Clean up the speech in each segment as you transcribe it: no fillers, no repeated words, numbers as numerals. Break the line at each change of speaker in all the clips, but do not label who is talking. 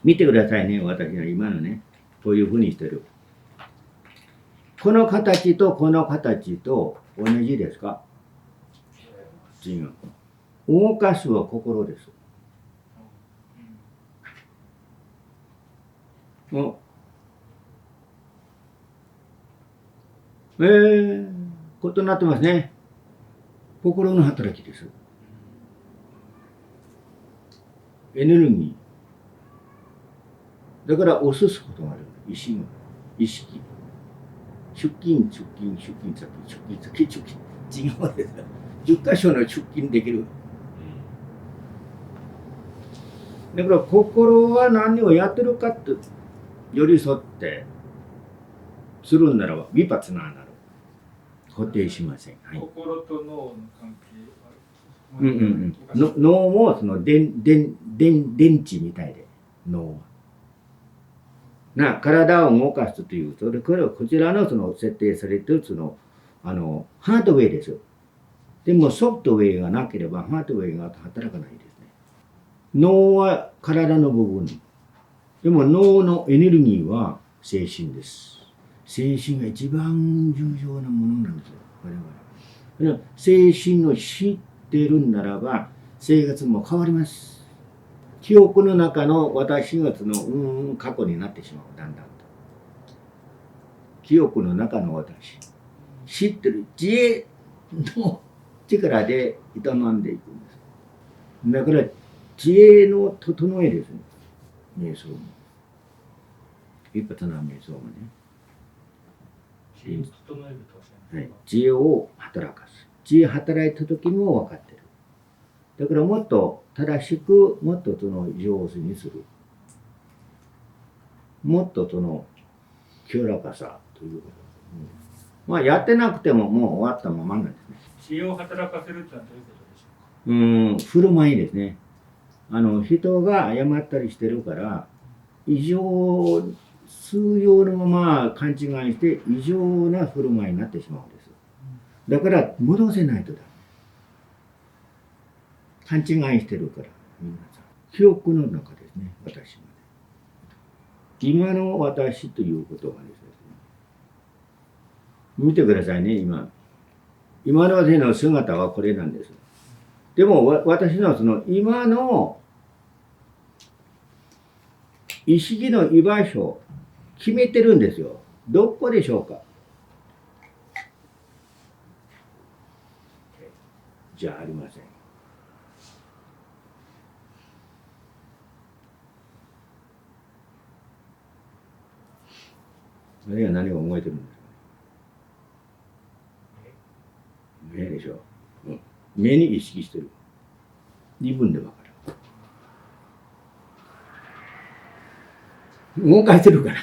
見てくださいね、私は今のね。こういうふうにしてる。この形とこの形と同じですか？違う。動かすは心です。お異なってますね。心の働きです。エネルギー。だから押すことがある。意識。出勤、先、出勤。違うです。10箇所の出勤できる。だから心は何をやってるかって寄り添ってするんならばヴィパッツナーなる。固定しません。
はい、心と脳の関係
は脳もその電池みたいで、脳は。体を動かすというと、これはこちらのその設定されているそのハードウェイです。でもソフトウェイがなければハードウェイが働かないですね。脳は体の部分。でも脳のエネルギーは精神です。精神が一番重要なものなんですよ、我々。精神を知っているならば生活も変わります。記憶の中の私がその過去になってしまう、だんだんと。記憶の中の私。知ってる知恵の力で営んでいくんです。だから知恵の整えですね、瞑想も。ヴィパッツナー瞑想もね。知恵を働かす。知恵働いた時も分かってる。だからもっと正しく、もっとその上手にする。もっとその清らかさということ。まあやってなくてももう終わったままなんですね。
知恵を働かせるってのはどういうことでしょうか？
振る舞いですね。人が謝ったりしてるから、数用のまま勘違いして異常な振る舞いになってしまうんです。だから戻せないとだ。勘違いしてるから、皆さん。記憶の中ですね、私まで。今の私ということがですね、見てくださいね、今の私の姿はこれなんです。でも私のその今の意識の居場所決めてるんですよ。どこでしょうか？じゃありません。あれは何を覚えてるんですか？目でしょ。目に意識してる。二分で分かる。動かしてるから。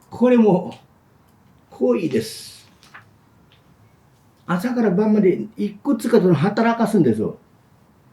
これも行為です。朝から晩までいくつかその働かすんですよ。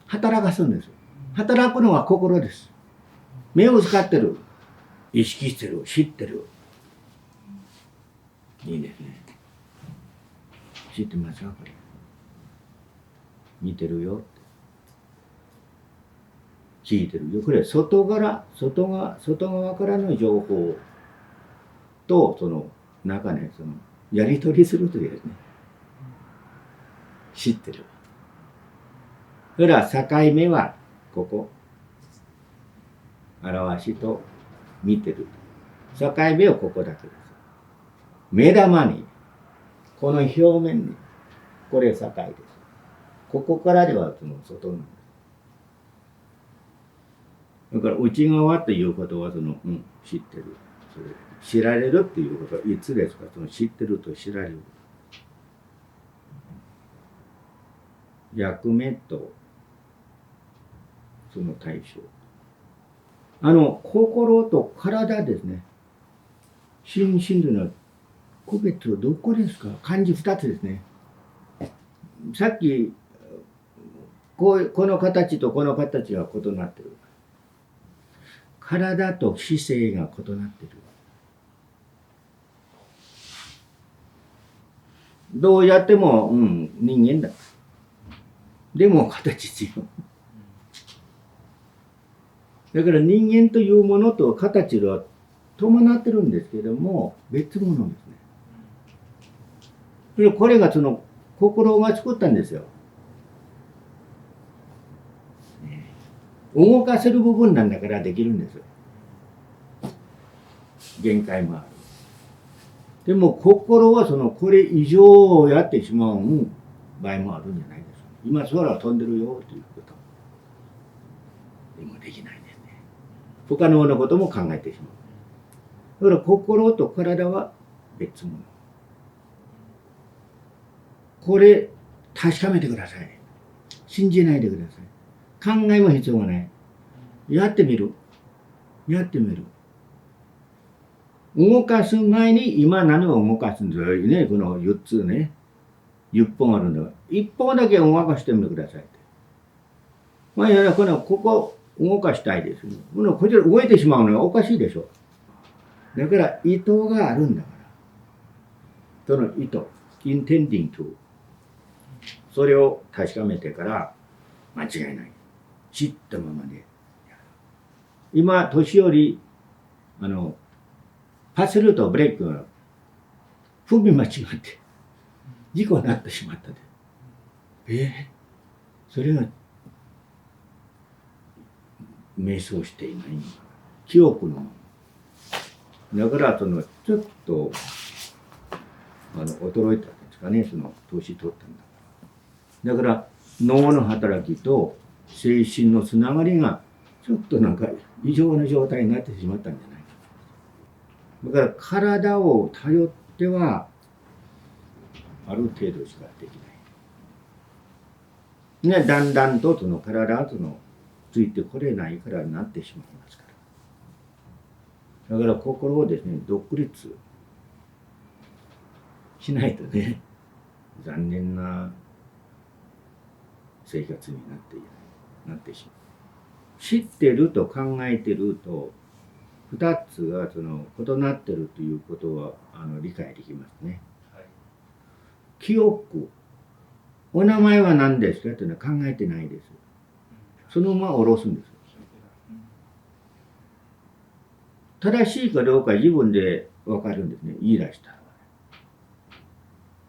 働くのは心です。目を使ってる。意識してる。知ってる。いいですね。知ってますかこれ。見てるよ。聞いてるよ。これ外側からの情報とその中ね、そのやり取りするというですね。知ってる。それは境目はここ。表しと見てる。境目はここだけです。目玉に、この表面に、これ境です。ここからではその外なんです。だから内側ということはその、知ってる。それ知られるっていうことはいつですか？その知ってると知られる。役目とその対象。心と体ですね。心身というのは区別はどこですか？漢字2つですね。さっきこの形とこの形が異なってる。体と姿勢が異なってる。どうやっても、人間だ。でも形違う。だから人間というものと形は伴ってるんですけども、別物ですね。これがその心が作ったんですよ。動かせる部分なんだからできるんですよ。限界もある。でも心はそのこれ以上をやってしまう場合もあるんじゃないですか。今空は飛んでるよということ。でもできないんですね。不可能なことも考えてしまう。だから心と体は別物。これ確かめてください。信じないでください。考えも必要がない。やってみる。やってみる。動かす前に今何を動かすんですよね。この4つね。10本あるんだから。1本だけ動かしてみてくださいって。まあ、いや、ここ動かしたいです。こちら動いてしまうのはおかしいでしょ。だから意図があるんだから。その意図。intending to。それを確かめてから間違いない。知ったままでやる。今、年寄り、パスルとブレーキが踏み間違って事故になってしまったで。それが瞑想していない記憶のまま。だからちょっと衰えたんですかね、その年取ったんだから。だから脳の働きと精神のつながりがちょっとなんか異常な状態になってしまったんじゃないか。だから体を頼ってはある程度しかできない。ね、だんだんとその体がついてこれないからなってしまいますから。だから心をですね、独立しないとね、残念な生活になってしまう。知ってると考えてると2つが異なってるということは理解できますね。はい、記憶、お名前は何ですかというのは考えてないです。そのまま下ろすんです。正しいかどうか自分で分かるんですね、言い出したら。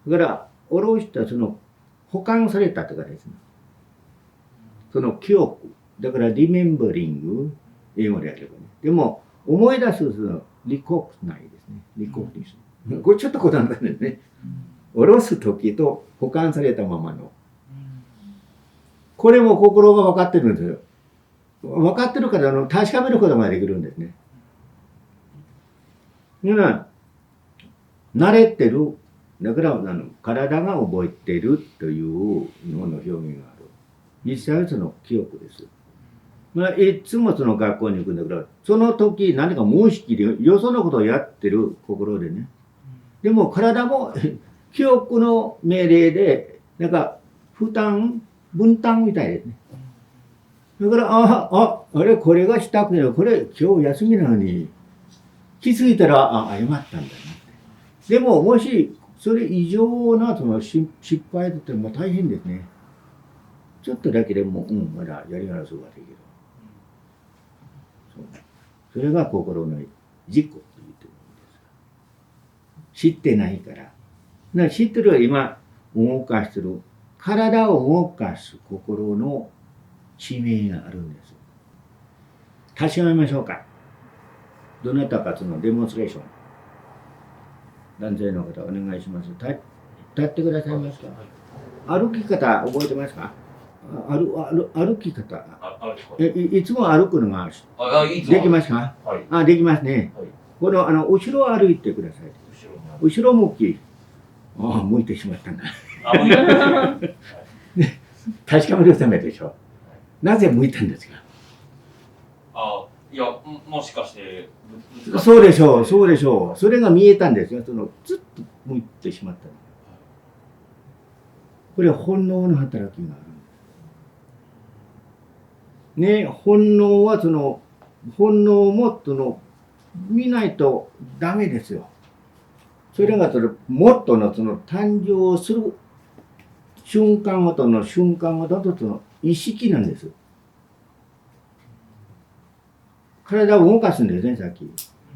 だから下ろした保管されたとかですね、その記憶、だからリメンバリング、英語でやればね。でも思い出すリコグないですね。リコグニション。これちょっと異なるんですね。下ろす時と保管されたままの。これも心が分かってるんですよ。分かってるから確かめることができるんですね。だから慣れてる。だから体が覚えているというのの表現がある。実際は記憶です。まあ、いつも学校に行くんだけど、その時何か無意識でよそのことをやってる心でね。でも体も記憶の命令で、なんか分担みたいですね。だから、あれこれがしたくて、これ今日休みなのに、気づいたら、謝ったんだなって。でも、もし、それ以上な失敗だったら、大変ですね。ちょっとだけでも、まだやり直すことができる。それが心の自己というところです。知ってないから。知ってるは今動かしてる。体を動かす心の使命があるんです。確かめましょうか。どなたかデモンストレーション。男性の方お願いします。立ってくださいますか。歩き方覚えてますか。歩き方。いつも歩くのができますか。はい、できますね。はい、この後ろを歩いてください。後ろ向き。向いてしまったんだ。確かめるためでしょ。なぜ向いたんですか。
いや、もしかして。
そうでしょう、そうでしょう。それが見えたんですよ。ずっと向いてしまった。これは本能の働きがある。ね、本能は本能をも見ないとダメですよ。それがもっと誕生する瞬間ごとの意識なんです。体を動かすんですね、さっき。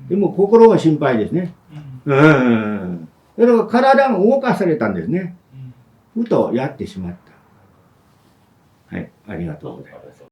でも心が心配ですね。だから体が動かされたんですね。ふとやってしまった。はい、ありがとうございます。